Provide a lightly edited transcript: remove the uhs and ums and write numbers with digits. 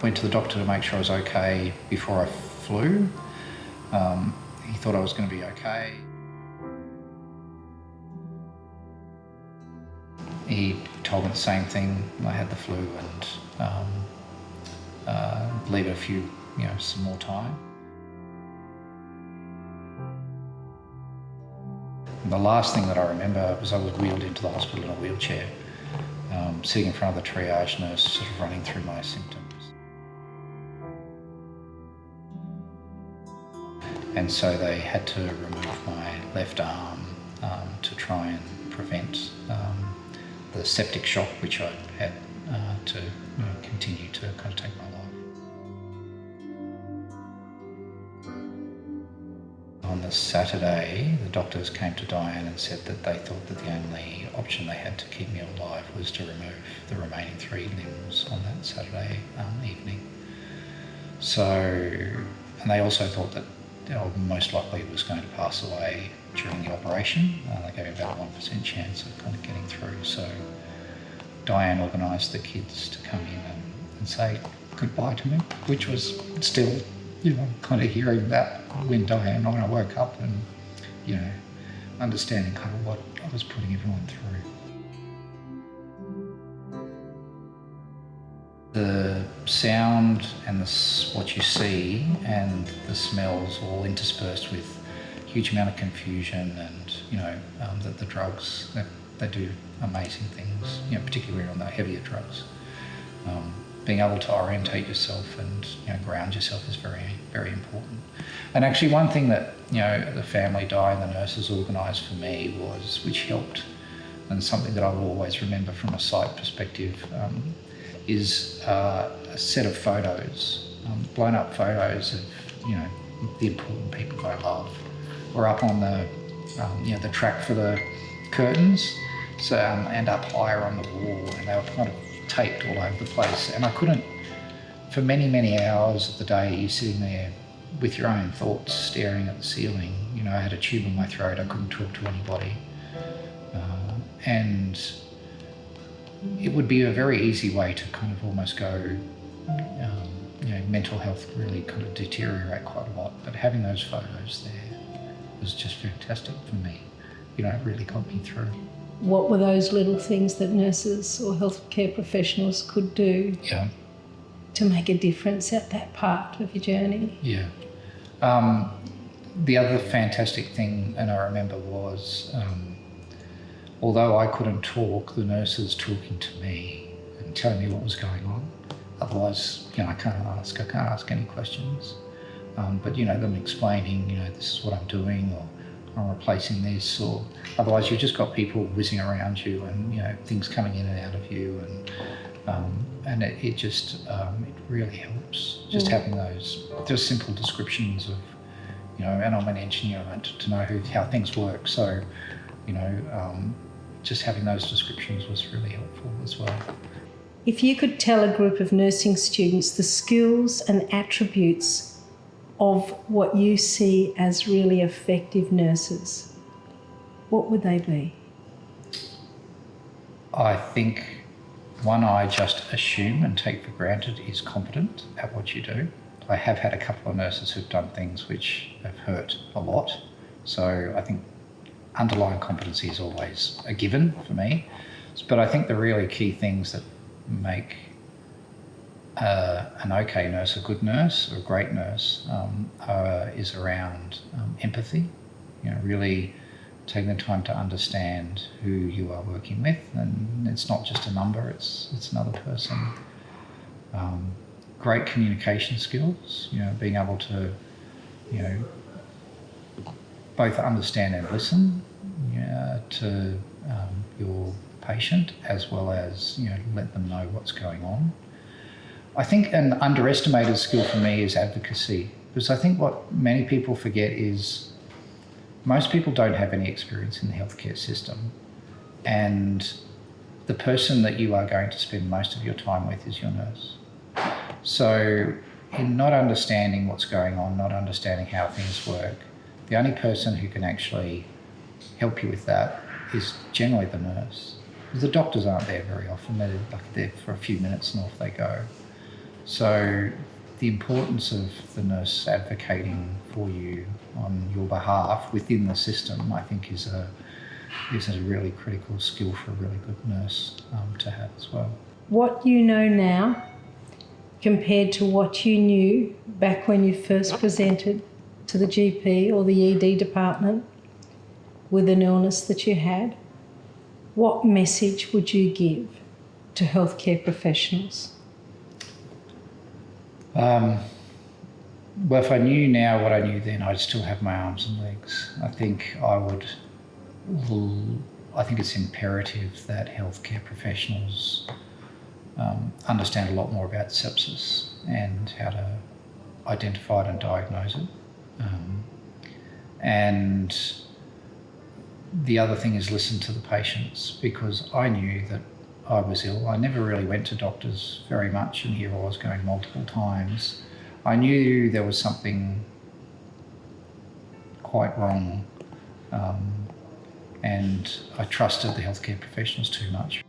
went to the doctor to make sure I was okay before I flew. He thought I was going to be okay. He told me the same thing. I had the flu and leave it some more time. The last thing that I remember was I was wheeled into the hospital in a wheelchair, sitting in front of the triage nurse, sort of running through my symptoms. And so they had to remove my left arm to try and prevent the septic shock, which I had to continue to kind of take my life. On the Saturday, the doctors came to Diane and said that they thought that the only option they had to keep me alive was to remove the remaining 3 limbs on that Saturday evening. So, and they also thought that most likely was going to pass away during the operation. They gave me about a 1% chance of kind of getting through. So Diane organised the kids to come in and say goodbye to me, which was still, kind of hearing that when I woke up and, understanding kind of what I was putting everyone through. The sound and what you see and the smells all interspersed with a huge amount of confusion and, that the drugs, they do amazing things, particularly on the heavier drugs. Being able to orientate yourself and ground yourself is very, very important. And actually one thing that the family Di and the nurses organised for me which helped, and something that I will always remember from a site perspective, is a set of photos, blown up photos of the important people I love. We're up on the track for the curtains, so and up higher on the wall, and they were kind of taped all over the place. And I couldn't, for many, many hours of the day, you're sitting there with your own thoughts staring at the ceiling. I had a tube in my throat, I couldn't talk to anybody. And it would be a very easy way to kind of almost go, mental health really kind of deteriorate quite a lot. But having those photos there was just fantastic for me. It really got me through. What were those little things that nurses or healthcare professionals could do to make a difference at that part of your journey? Yeah. The other fantastic thing, and I remember, was although I couldn't talk, the nurses talking to me and telling me what was going on. Otherwise, I can't ask any questions. But them explaining, this is what I'm doing, or I'm replacing this, or otherwise you've just got people whizzing around you and, things coming in and out of you, and it just, it really helps just having those just simple descriptions of, and I'm an engineer, to know how things work. So, just having those descriptions was really helpful as well. If you could tell a group of nursing students the skills and attributes of what you see as really effective nurses, what would they be? I think one I just assume and take for granted is competent at what you do. I have had a couple of nurses who've done things which have hurt a lot. So I think underlying competency is always a given for me. But I think the really key things that make an okay nurse, a good nurse, or a great nurse, is around empathy. Really taking the time to understand who you are working with, and it's not just a number; it's another person. Great communication skills. Being able to, both understand and listen to your patient, as well as let them know what's going on. I think an underestimated skill for me is advocacy, because I think what many people forget is most people don't have any experience in the healthcare system, and the person that you are going to spend most of your time with is your nurse. So in not understanding what's going on, not understanding how things work, the only person who can actually help you with that is generally the nurse. The doctors aren't there very often. They're there for a few minutes and off they go. So the importance of the nurse advocating for you on your behalf within the system, I think, is a really critical skill for a really good nurse to have as well. What you know now compared to what you knew back when you first presented to the GP or the ED department with an illness that you had, what message would you give to healthcare professionals? Well, if I knew now what I knew then, I'd still have my arms and legs. I think it's imperative that healthcare professionals understand a lot more about sepsis and how to identify it and diagnose it. And the other thing is listen to the patients, because I knew that I was ill. I never really went to doctors very much, and here I was going multiple times. I knew there was something quite wrong, and I trusted the healthcare professionals too much.